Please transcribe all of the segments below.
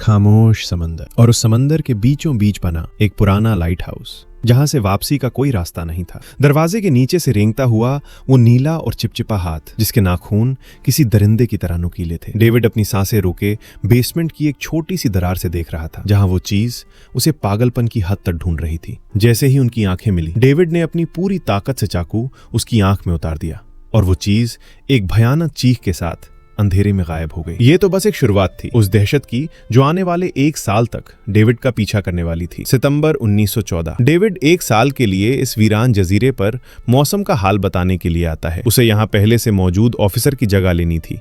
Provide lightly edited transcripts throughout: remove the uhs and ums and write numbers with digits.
खामोश समंदर, और उस समंदर के बीचों बीच बना एक पुराना लाइट हाउस जहां से वापसी का कोई रास्ता नहीं था। दरवाजे के नीचे से रेंगता हुआ वो नीला और चिपचिपा हाथ, जिसके नाखून किसी दरिंदे की तरह नुकीले थे। डेविड अपनी सांसें रोके बेसमेंट की एक छोटी सी दरार से देख रहा था, जहां वो चीज उसे पागलपन की हद तक ढूंढ रही थी। जैसे ही उनकी आंखें मिली, डेविड ने अपनी पूरी ताकत से चाकू उसकी आंख में उतार दिया और वो चीज एक भयानक चीख के साथ अंधेरे में गायब हो गई। ये तो बस एक शुरुआत थी उस दहशत की जो आने वाले 1 साल तक डेविड का पीछा करने वाली थी। सितंबर 1914। डेविड 1 साल के लिए इस वीरान जजीरे पर मौसम का हाल बताने के लिए आता है। उसे यहाँ पहले से मौजूद ऑफिसर की जगह लेनी थी,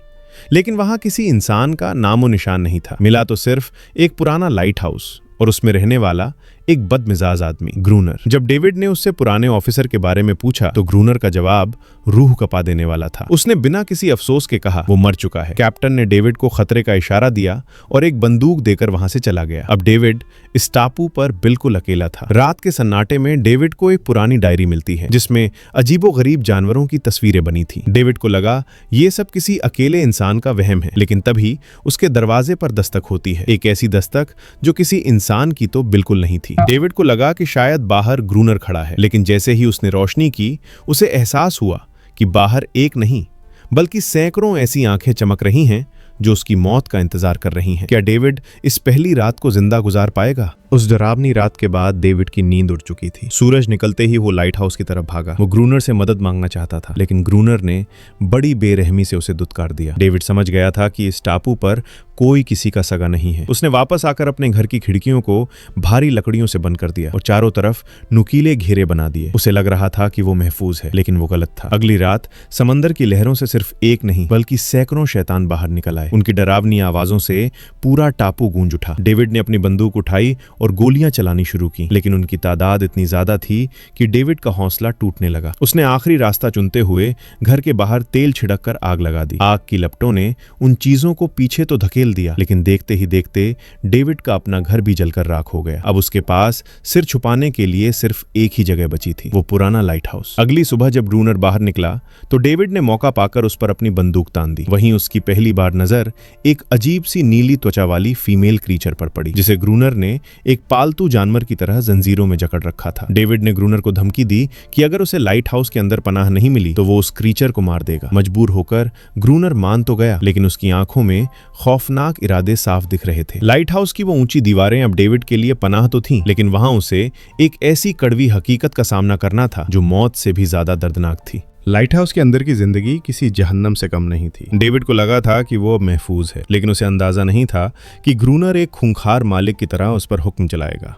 लेकिन वहां किसी इंसान का नामो निशान नहीं था। मिला तो सिर्फ एक पुराना लाइट हाउस और उसमें रहने वाला एक बदमिजाज आदमी, ग्रूनर। जब डेविड ने उससे पुराने ऑफिसर के बारे में पूछा तो ग्रूनर का जवाब रूह कपा देने वाला था। उसने बिना किसी अफसोस के कहा वो मर चुका है। कैप्टन ने डेविड को खतरे का इशारा दिया और एक बंदूक देकर वहां से चला गया। अब डेविड इस टापू पर बिल्कुल अकेला था। रात के सन्नाटे में डेविड को एक पुरानी डायरी मिलती है जिसमें अजीबोगरीब जानवरों की तस्वीरें बनी थी। डेविड को लगा ये सब किसी अकेले इंसान का वहम है, लेकिन तभी उसके दरवाजे पर दस्तक होती है। एक ऐसी दस्तक जो किसी इंसान की तो बिल्कुल नहीं थी। डेविड को लगा कि शायद बाहर ग्रूनर खड़ा है, लेकिन जैसे ही उसने रोशनी की, उसे एहसास हुआ कि बाहर एक नहीं बल्कि सैकड़ों ऐसी आंखें चमक रही हैं जो उसकी मौत का इंतजार कर रही हैं। क्या डेविड इस पहली रात को जिंदा गुजार पाएगा? उस डरावनी रात के बाद डेविड की नींद उड़ चुकी थी। सूरज निकलते ही वो लाइट हाउस की तरफ भागा। वो ग्रूनर से मदद मांगना चाहता था, लेकिन ग्रूनर ने बड़ी बेरहमी से उसे दुत्कार दिया। डेविड समझ गया था कि इस टापू पर कोई किसी का सगा नहीं है। उसने वापस आकर अपने घर की खिड़कियों को भारी लकड़ियों से बंद कर दिया और चारों तरफ नुकीले घेरे बना दिए। उसे लग रहा था कि वो महफूज है, लेकिन वो गलत था। अगली रात समंदर की लहरों से सिर्फ एक नहीं बल्कि सैकड़ों शैतान बाहर निकल आए। उनकी डरावनी आवाजों से पूरा टापू गूंज उठा। डेविड ने अपनी बंदूक उठाई और गोलियां चलानी शुरू की, लेकिन उनकी तादाद इतनी ज्यादा थी कि डेविड का हौसला टूटने लगा। उसने आखिरी रास्ता चुनते हुए घर के बाहर तेल छिड़क कर आग लगा दी। आग की लपटों ने उन चीजों को पीछे तो धकेल दिया, लेकिन देखते ही देखते डेविड का अपना घर भी जलकर राख हो गया। अब उसके पास सिर छुपाने के लिए सिर्फ एक ही जगह बची थी, वो पुराना लाइट हाउस। अगली सुबह जब ग्रूनर बाहर निकला तो डेविड ने मौका पाकर उस पर अपनी बंदूक तान दी। वहीं उसकी पहली बार नजर एक अजीब सी नीली त्वचा वाली फीमेल क्रीचर पर पड़ी, जिसे ग्रूनर ने एक पालतू जानवर की तरह जंजीरों में जकड़ रखा था। डेविड ने ग्रूनर को धमकी दी कि अगर उसे लाइट हाउस के अंदर पनाह नहीं मिली तो वो उस क्रीचर को मार देगा। मजबूर होकर ग्रूनर मान तो गया, लेकिन उसकी आंखों में खौफनाक इरादे साफ दिख रहे थे। लाइट हाउस की वो ऊंची दीवारें अब डेविड के लिए पनाह तो थीं, लेकिन वहां उसे एक ऐसी कड़वी हकीकत का सामना करना था जो मौत से भी ज्यादा दर्दनाक थी। लाइट हाउस के अंदर की जिंदगी किसी जहन्नम से कम नहीं थी। डेविड को लगा था कि वो महफूज है, लेकिन उसे अंदाजा नहीं था कि ग्रूनर एक खूंखार मालिक की तरह उस पर हुक्म चलाएगा।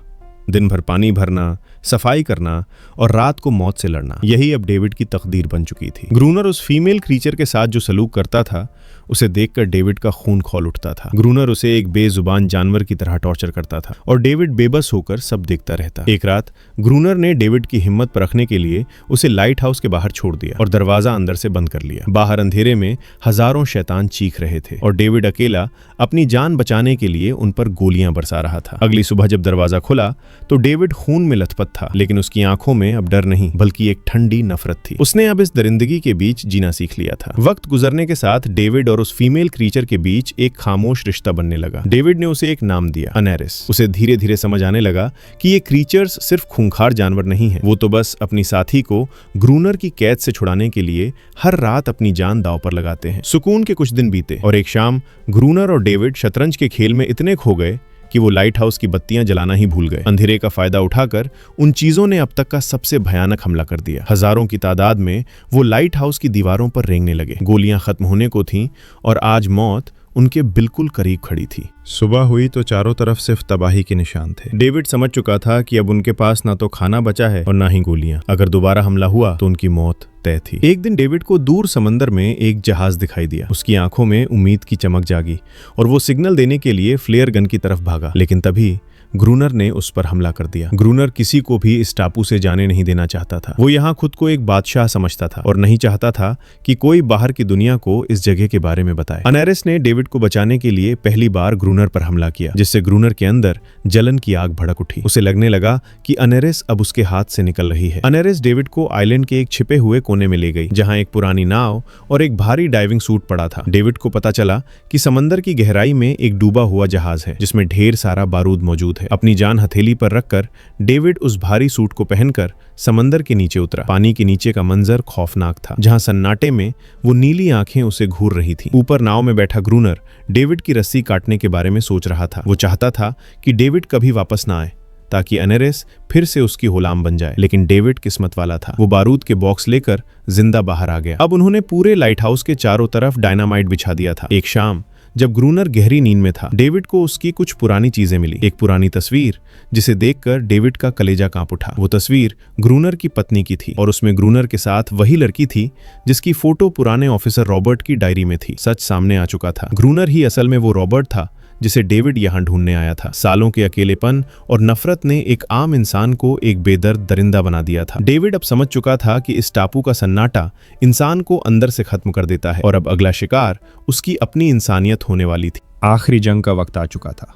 दिन भर पानी भरना, सफाई करना और रात को मौत से लड़ना, यही अब डेविड की तकदीर बन चुकी थी। ग्रूनर उस फीमेल क्रीचर के साथ जो सलूक करता था, उसे देखकर डेविड का खून खौल उठता था। ग्रूनर उसे एक बेजुबान जानवर की तरह टॉर्चर करता था और डेविड बेबस होकर सब देखता रहता। एक रात ग्रूनर ने डेविड की हिम्मत परखने के लिए उसे लाइट हाउस के बाहर छोड़ दिया और दरवाजा अंदर से बंद कर लिया। बाहर अंधेरे में हजारों शैतान चीख रहे थे और डेविड अकेला अपनी जान बचाने के लिए उन पर गोलियां बरसा रहा था। अगली सुबह जब दरवाजा खुला तो डेविड खून में लथपथ था, लेकिन उसकी आंखों में अब डर नहीं बल्कि एक ठंडी नफरत थी। उसने अब इस दरिंदगी के बीच जीना सीख लिया था। वक्त गुजरने के साथ डेविड और उस फीमेल क्रीचर के बीच एक खामोश रिश्ता बनने लगा। डेविड ने उसे एक नाम दिया, अनेरिस। उसे धीरे धीरे समझ आने लगा कि ये क्रीचर्स सिर्फ खूंखार जानवर नहीं है, वो तो बस अपनी साथी को ग्रूनर की कैद से छुड़ाने के लिए हर रात अपनी जान दांव पर लगाते हैं। सुकून के कुछ दिन बीते और एक शाम ग्रूनर और डेविड शतरंज के खेल में इतने खो गए कि वो लाइट हाउस की बत्तियां जलाना ही भूल गए। अंधेरे का फायदा उठाकर उन चीजों ने अब तक का सबसे भयानक हमला कर दिया। हजारों की तादाद में वो लाइट हाउस की दीवारों पर रेंगने लगे। गोलियां खत्म होने को थीं और आज मौत उनके बिल्कुल करीब खड़ी थी। सुबह हुई तो चारों तरफ सिर्फ तबाही के निशान थे। डेविड समझ चुका था कि अब उनके पास ना तो खाना बचा है और ना ही गोलियां। अगर दोबारा हमला हुआ तो उनकी मौत तय थी। एक दिन डेविड को दूर समंदर में एक जहाज दिखाई दिया। उसकी आंखों में उम्मीद की चमक जागी और वो सिग्नल देने के लिए फ्लेयर गन की तरफ भागा, लेकिन तभी ग्रूनर ने उस पर हमला कर दिया। ग्रूनर किसी को भी इस टापू से जाने नहीं देना चाहता था। वो यहाँ खुद को एक बादशाह समझता था और नहीं चाहता था कि कोई बाहर की दुनिया को इस जगह के बारे में बताए। अनेरिस ने डेविड को बचाने के लिए पहली बार ग्रूनर पर हमला किया, जिससे ग्रूनर के अंदर जलन की आग भड़क उठी। उसे लगने लगा कि अनेरिस अब उसके हाथ से निकल रही है। अनेरिस डेविड को आइलैंड के एक छिपे हुए कोने में ले गई, जहां एक पुरानी नाव और एक भारी डाइविंग सूट पड़ा था। डेविड को पता चला कि समंदर की गहराई में एक डूबा हुआ जहाज है, जिसमें ढेर सारा बारूद मौजूद है। अपनी जान हथेली पर रखकर डेविड उस भारी सूट को पहनकर समंदर के नीचे उतरा। पानी के नीचे का मंजर खौफनाक था, जहां सन्नाटे में वो नीली आंखें उसे घूर रही थी। ऊपर नाव में बैठा ग्रूनर डेविड की रस्सी काटने के बारे में सोच रहा था। वो चाहता था कि डेविड कभी वापस ना आए, ताकि अनेरिस फिर से उसकी गुलाम बन जाए। लेकिन डेविड किस्मत वाला था। वो बारूद के बॉक्स लेकर जिंदा बाहर आ गया। अब उन्होंने पूरे लाइट हाउस के चारों तरफ डायनामाइट बिछा दिया था। एक शाम जब ग्रूनर गहरी नींद में था, डेविड को उसकी कुछ पुरानी चीजें मिली। एक पुरानी तस्वीर जिसे देखकर डेविड का कलेजा कांप उठा। वो तस्वीर ग्रूनर की पत्नी की थी और उसमें ग्रूनर के साथ वही लड़की थी जिसकी फोटो पुराने ऑफिसर रॉबर्ट की डायरी में थी। सच सामने आ चुका था। ग्रूनर ही असल में वो रॉबर्ट था जिसे डेविड यहां ढूंढने आया था। सालों के अकेलेपन और नफरत ने एक आम इंसान को एक बेदर्द दरिंदा बना दिया था। डेविड अब समझ चुका था कि इस टापू का सन्नाटा इंसान को अंदर से खत्म कर देता है और अब अगला शिकार उसकी अपनी इंसानियत होने वाली थी। आखिरी जंग का वक्त आ चुका था।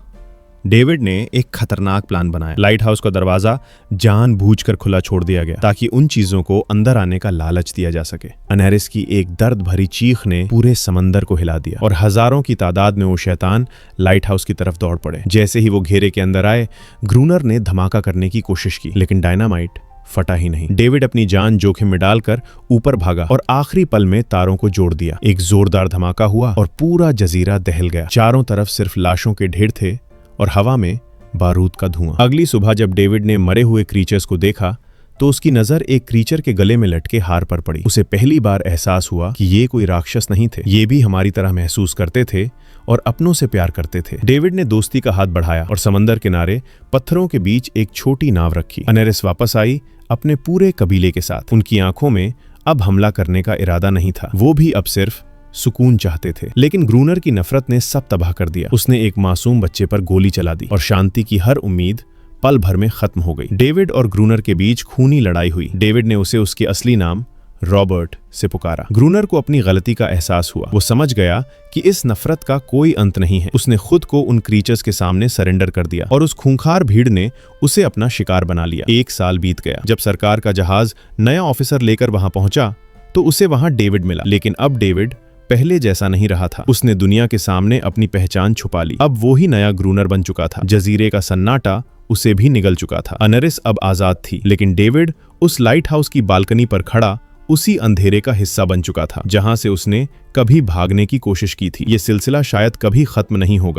डेविड ने एक खतरनाक प्लान बनाया। लाइट हाउस का दरवाजा जानबूझकर खुला छोड़ दिया गया ताकि उन चीजों को अंदर आने का लालच दिया जा सके। अनेरिस की एक दर्द भरी चीख ने पूरे समंदर को हिला दिया और हजारों की तादाद में वो शैतान लाइट हाउस की तरफ दौड़ पड़े। जैसे ही वो घेरे के अंदर आए, ग्रूनर ने धमाका करने की कोशिश की, लेकिन डायनामाइट फटा ही नहीं। डेविड अपनी जान जोखिम में डालकर ऊपर भागा और आखिरी पल में तारों को जोड़ दिया। एक जोरदार धमाका हुआ और पूरा जजीरा दहल गया। चारों तरफ सिर्फ लाशों के ढेर थे और हवा में बारूद का धुआं। अगली सुबह जब डेविड ने मरे हुए क्रीचर्स को देखा तो उसकी नजर एक क्रीचर के गले में लटके हार पर पड़ी। उसे पहली बार एहसास हुआ कि ये कोई राक्षस नहीं थे, ये भी हमारी तरह महसूस करते थे और अपनों से प्यार करते थे। डेविड ने दोस्ती का हाथ बढ़ाया और समंदर किनारे पत्थरों के बीच एक छोटी नाव रखी। अनेरिस वापस आई अपने पूरे कबीले के साथ। उनकी आंखों में अब हमला करने का इरादा नहीं था, वो भी अब सिर्फ सुकून चाहते थे। लेकिन ग्रूनर की नफरत ने सब तबाह कर दिया। उसने एक मासूम बच्चे पर गोली चला दी और शांति की हर उम्मीद पल भर में खत्म हो गई। डेविड और ग्रूनर के बीच खूनी लड़ाई हुई। डेविड ने उसे उसके असली नाम रॉबर्ट से पुकारा। ग्रूनर को अपनी गलती का एहसास हुआ। वो समझ गया कि इस नफरत का कोई अंत नहीं है। उसने खुद को उन क्रीचर्स के सामने सरेंडर कर दिया और उस खूंखार भीड़ ने उसे अपना शिकार बना लिया। 1 साल बीत गया। जब सरकार का जहाज नया ऑफिसर लेकर वहां पहुंचा तो उसे वहां डेविड मिला। लेकिन अब डेविड पहले जैसा नहीं रहा था। उसने दुनिया के सामने अपनी पहचान छुपा ली। अब वो ही नया ग्रूनर बन चुका था। जजीरे का सन्नाटा उसे भी निगल चुका था। अनेरिस अब आजाद थी, लेकिन डेविड उस लाइट हाउस की बालकनी पर खड़ा उसी अंधेरे का हिस्सा बन चुका था, जहां से उसने कभी भागने की कोशिश की थी। ये सिलसिला शायद कभी खत्म नहीं होगा।